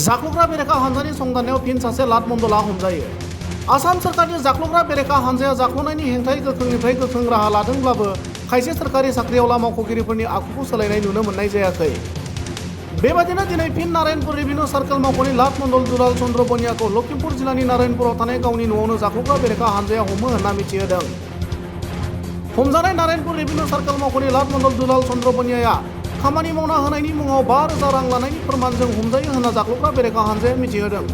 जाख्लग्रा बेरेखा हानजानि संदाननायाव फिन सासे लाट मण्डलआ हमजायो। आसाम सोरखारनि जाख्लग्रा बेरेखा हानजाया जाख्ल'नायनि हेंथायै गोख्रोंनिफ्राय गोख्रों राहा लादोंब्लाबो खायसे सोरखारि साख्रिआवला मावख'गिरिफोरनि आखुखौ सोलायनाय नुनो मोननाय जायाखै। बेबादिनो दिनै फिन नारायणपुर रेभिनिउ सार्केल मावख'नि लाट मण्डल दुलाल चन्द्र बनियाखौ लखिमपुर जिल्लानि नारायणपुराव थानाय गावनि न'आवनो जाख्लग्रा बेरेखा हानजाया हमो होनना मिथिहोदों। हमजानाय नारायणपुर रेभिनिउ सार्केल मावख'नि लाट मण्डल दुलाल चन्द्र बनियाया खामानि मावना होनायनि मुङाव 5,000 रां लानायनि फोरमानजों हमजायो होनना जाख्लग्रा बेरेखा हानजाया मिथिहोदों।